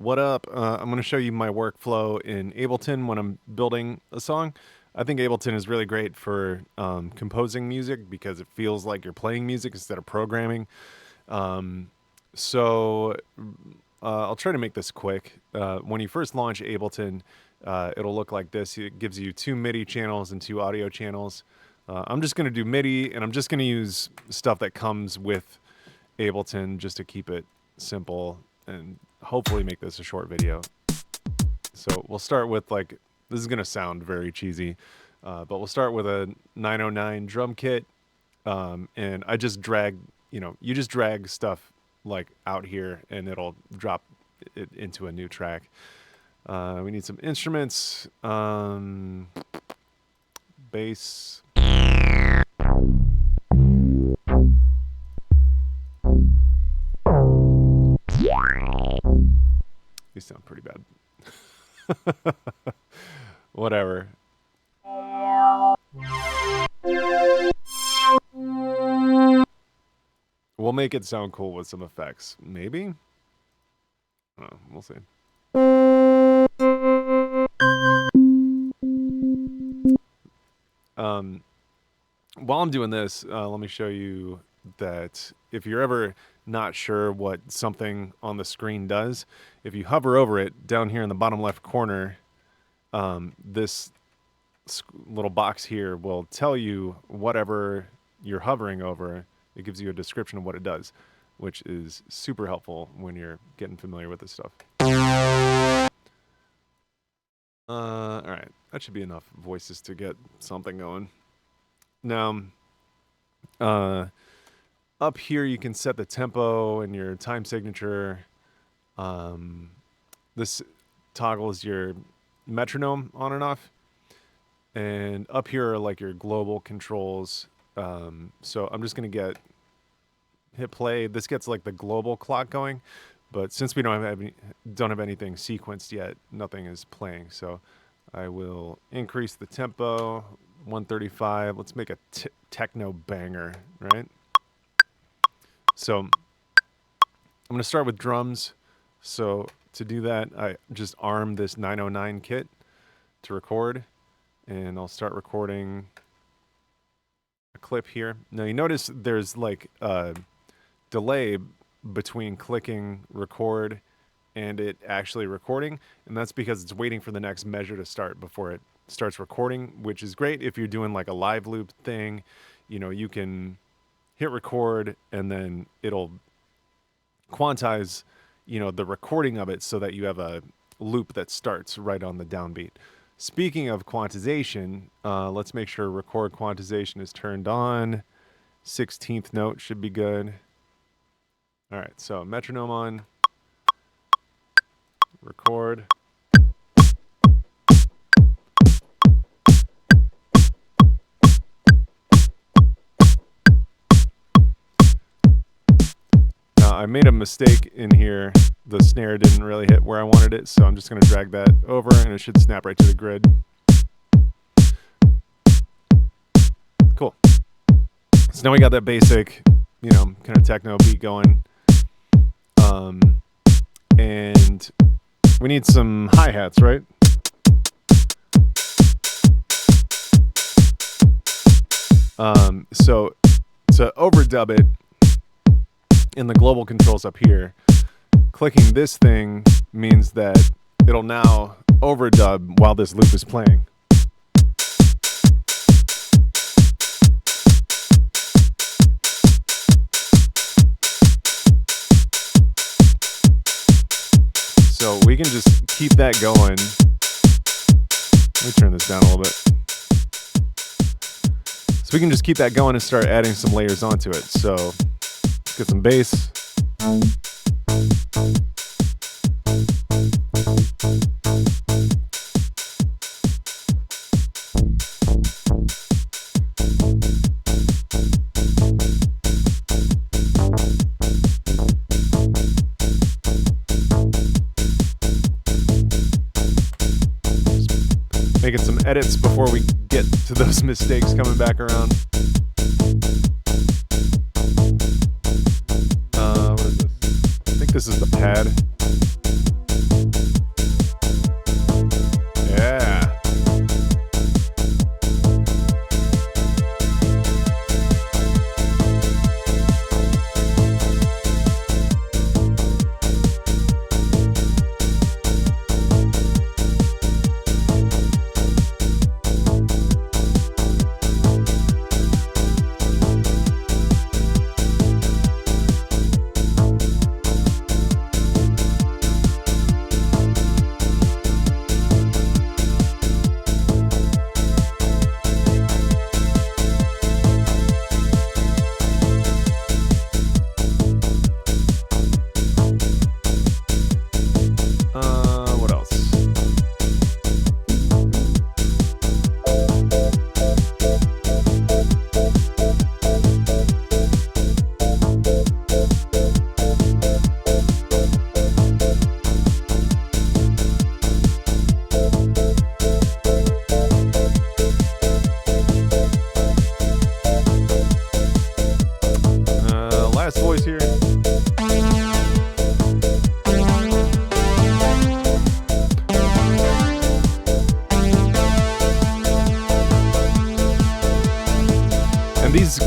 What up? I'm going to show you my workflow in Ableton when I'm building a song. I think Ableton is really great for composing music because it feels like you're playing music instead of programming. Um, so I'll try to make this quick. When you first launch Ableton, it'll look like this. It gives you 2 MIDI channels and 2 audio channels. I'm just going to do MIDI, and I'm just going to use stuff that comes with Ableton just to keep it simple and hopefully make this a short video. So we'll start with this is going to sound very cheesy, but we'll start with a 909 drum kit. And I just drag, you just drag stuff like out here and it'll drop it into a new track. We need some instruments, bass. These sound pretty bad. Whatever. We'll make it sound cool with some effects. Maybe? I don't know. We'll see. While I'm doing this, let me show you that if you're ever not sure what something on the screen does, if you hover over it down here in the bottom left corner, this little box here will tell you whatever you're hovering over. It gives you a description of what it does, which is super helpful when you're getting familiar with this stuff. All right, that should be enough voices to get something going. Now, up here you can set the tempo and your time signature. This toggles your metronome on and off. And up here are like your global controls. So I'm just going to hit play. This gets like the global clock going, but since we don't have anything sequenced yet, nothing is playing. So I will increase the tempo, 135. Let's make a techno banger, right? So I'm going to start with drums. So to do that, I just arm this 909 kit to record, and I'll start recording a clip here. Now you notice there's like a delay between clicking record and it actually recording, and that's because it's waiting for the next measure to start before it starts recording, which is great if you're doing like a live loop thing. You can hit record and then it'll quantize, the recording of it so that you have a loop that starts right on the downbeat. Speaking of quantization, let's make sure record quantization is turned on. 16th note should be good. All right, so metronome on, record. Now, I made a mistake in here. The snare didn't really hit where I wanted it, so I'm just going to drag that over and it should snap right to the grid. Cool. So now we got that basic, kind of techno beat going. And we need some hi-hats, right? So to overdub it in the global controls up here, clicking this thing means that it'll now overdub while this loop is playing. So we can just keep that going. Let me turn this down a little bit. So we can just keep that going and start adding some layers onto it. So let's get some bass. Making some edits before we get to those mistakes coming back around. What is this? I think this is the pad.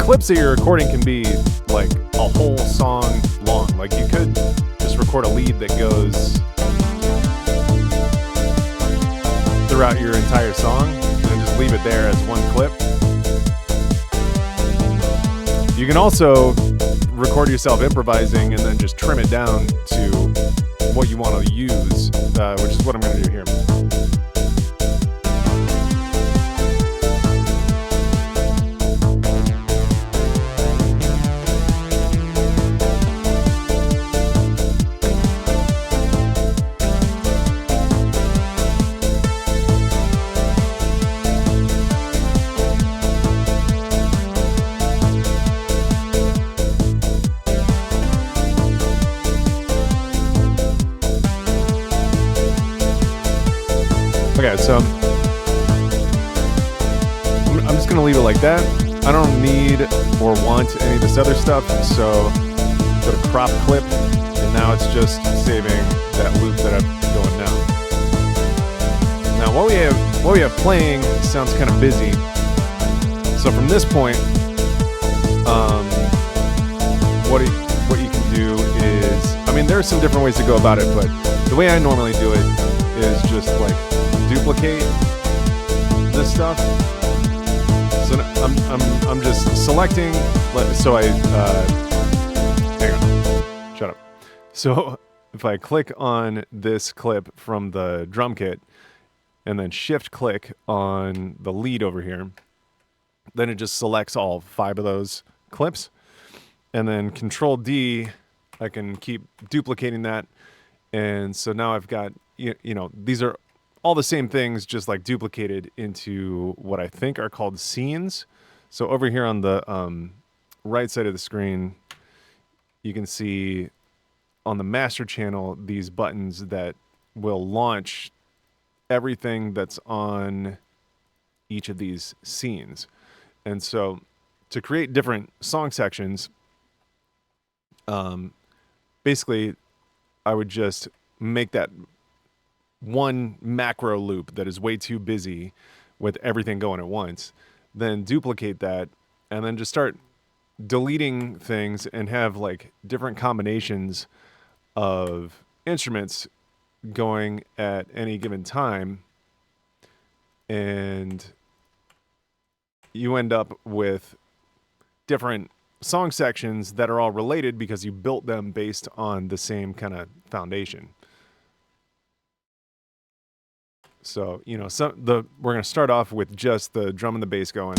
clips that you're recording can be like a whole song long. Like you could just record a lead that goes throughout your entire song and then just leave it there as one clip. You can also record yourself improvising and then just trim it down to what you want to use, which is what I'm going to do here. Okay, so I'm just gonna leave it like that. I don't need or want any of this other stuff, so go to crop clip, and now it's just saving that loop that I'm going now. Now what we have playing sounds kind of busy. So from this point, what you can do is, I mean, there are some different ways to go about it, but the way I normally do it is just like duplicate this stuff. So I'm just selecting. So hang on, shut up. So if I click on this clip from the drum kit and then shift click on the lead over here, then it just selects all 5 of those clips, and then Control D, I can keep duplicating that, and so now I've got you know these are all the same things, just like duplicated into what I think are called scenes. So over here on the right side of the screen, you can see on the master channel these buttons that will launch everything that's on each of these scenes. And so to create different song sections, basically I would just make that one macro loop that is way too busy with everything going at once, then duplicate that, and then just start deleting things and have like different combinations of instruments going at any given time, and you end up with different song sections that are all related because you built them based on the same kind of foundation. So, you know, we're going to start off with just the drum and the bass going.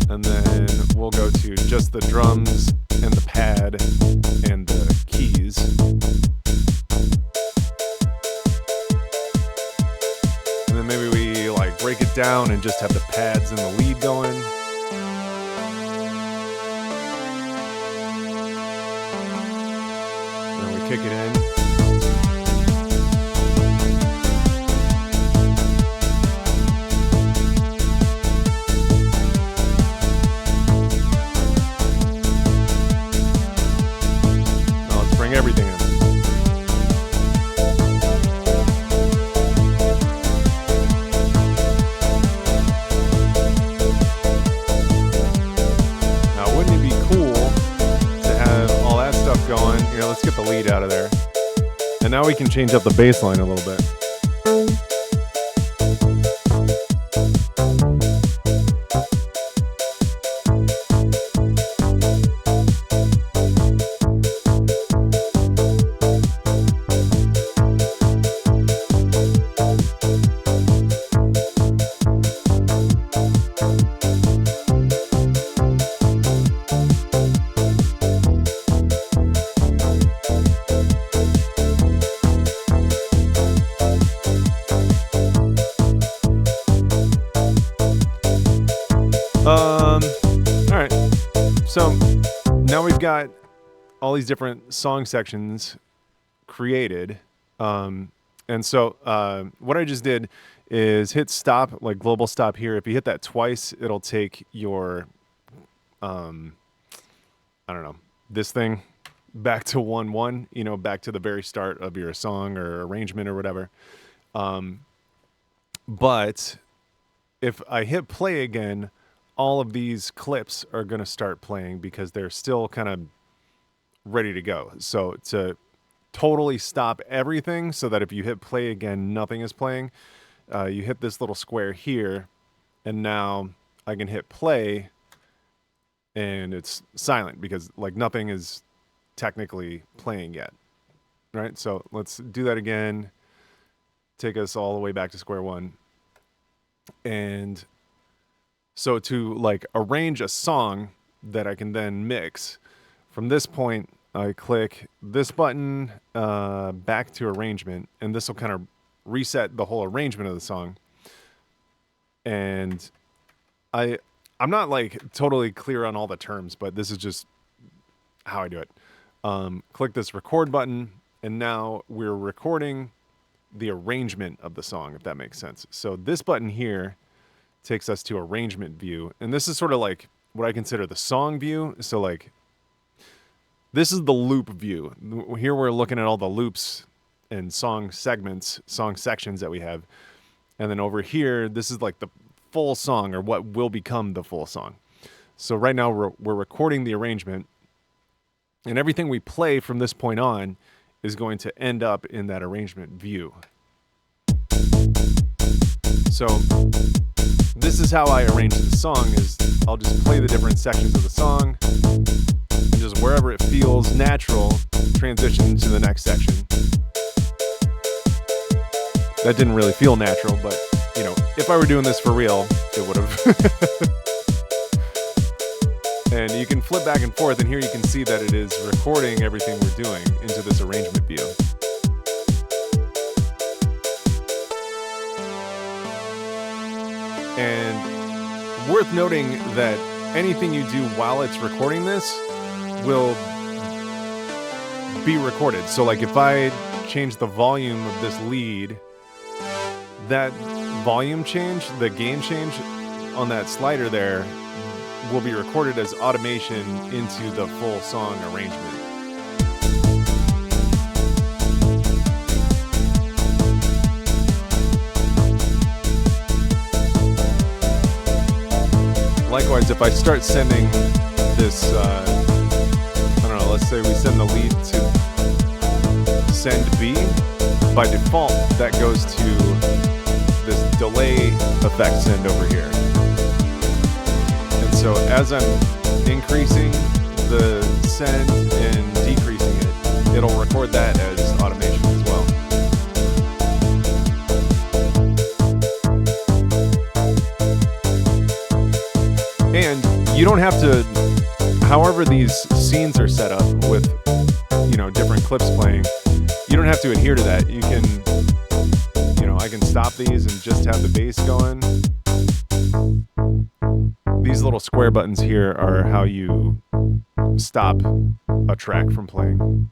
And then we'll go to just the drums and the pad and the keys. And then maybe we like break it down and just have the pads and the lead going. And then we kick it in. Everything in. Now, wouldn't it be cool to have all that stuff going? You know, let's get the lead out of there. And now we can change up the bass line a little bit. All right. So now we've got all these different song sections created. And so what I just did is hit stop, like global stop here. If you hit that twice, it'll take your, I don't know, this thing back to 1-1, you know, back to the very start of your song or arrangement or whatever. But if I hit play again, all of these clips are going to start playing because they're still kind of ready to go. So to totally stop everything so that if you hit play again, nothing is playing, you hit this little square here, and now I can hit play and it's silent because like nothing is technically playing yet. Right? So let's do that again. Take us all the way back to square one. And so to like arrange a song that I can then mix, from this point, I click this button back to arrangement, and this will kind of reset the whole arrangement of the song. And I'm not like totally clear on all the terms, but this is just how I do it. Click this record button, and now we're recording the arrangement of the song, if that makes sense. So this button here takes us to arrangement view, and this is sort of like what I consider the song view. So like this is the loop view. Here we're looking at all the loops and song segments, song sections that we have. And then over here, this is like the full song, or what will become the full song. So right now we're recording the arrangement, and everything we play from this point on is going to end up in that arrangement view. So this is how I arrange the song, is I'll just play the different sections of the song, and just wherever it feels natural, transition to the next section. That didn't really feel natural, but you know, if I were doing this for real, it would have. And you can flip back and forth, and here you can see that it is recording everything we're doing into this arrangement view. And worth noting that anything you do while it's recording this will be recorded. So like if I change the volume of this lead, that volume change, the gain change on that slider there will be recorded as automation into the full song arrangement. Likewise, if I start sending this, I don't know, let's say we send the lead to send B, by default, that goes to this delay effect send over here. And so as I'm increasing the send and decreasing it, it'll record that as automation as well. And you don't have to, however these scenes are set up with, you know, different clips playing, you don't have to adhere to that. You can, you know, I can stop these and just have the bass going. These little square buttons here are how you stop a track from playing.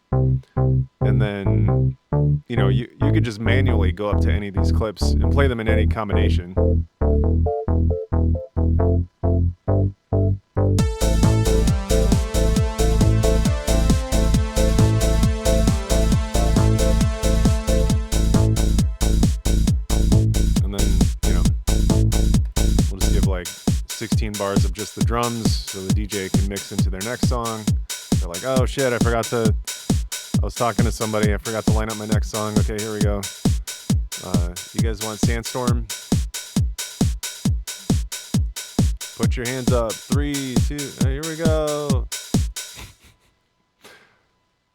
And then, you know, you could just manually go up to any of these clips and play them in any combination. And then, you know, we'll just give like 16 bars of just the drums so the DJ can mix into their next song. They're like, oh shit, I was talking to somebody, I forgot to line up my next song. Okay, here we go. You guys want Sandstorm? Put your hands up. 3, 2, here we go.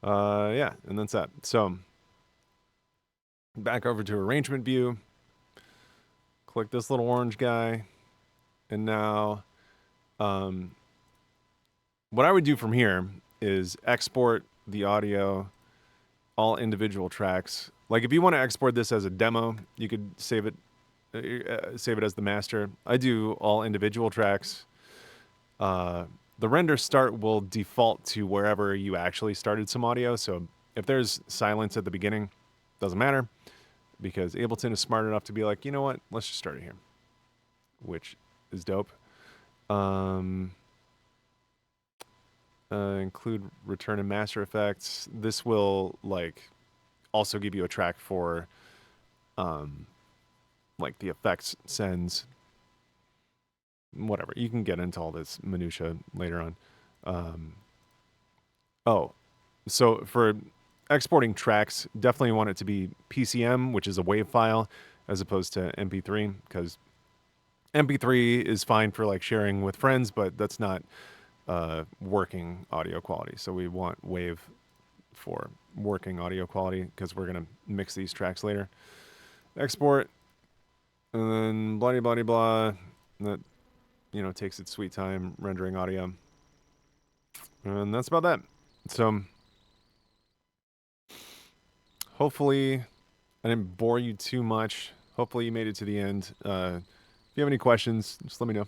Yeah, and that's that. So, back over to arrangement view. Click this little orange guy. And now, what I would do from here is export the audio, all individual tracks. Like if you want to export this as a demo, you could save it as the master. I do all individual tracks. The render start will default to wherever you actually started some audio. So if there's silence at the beginning, doesn't matter, because Ableton is smart enough to be like, you know what, let's just start it here, which is dope. Include return and master effects. This will like also give you a track for like the effects sends. whatever. You can get into all this minutia later on. Oh, so for exporting tracks, definitely want it to be PCM, which is a WAV file, as opposed to MP3, because MP3 is fine for like sharing with friends, but that's not working audio quality. So we want WAV for working audio quality because we're gonna mix these tracks later. Export, and then blah blah blah blah. That takes its sweet time rendering audio, and that's about that. So hopefully I didn't bore you too much. Hopefully you made it to the end. If you have any questions, just let me know.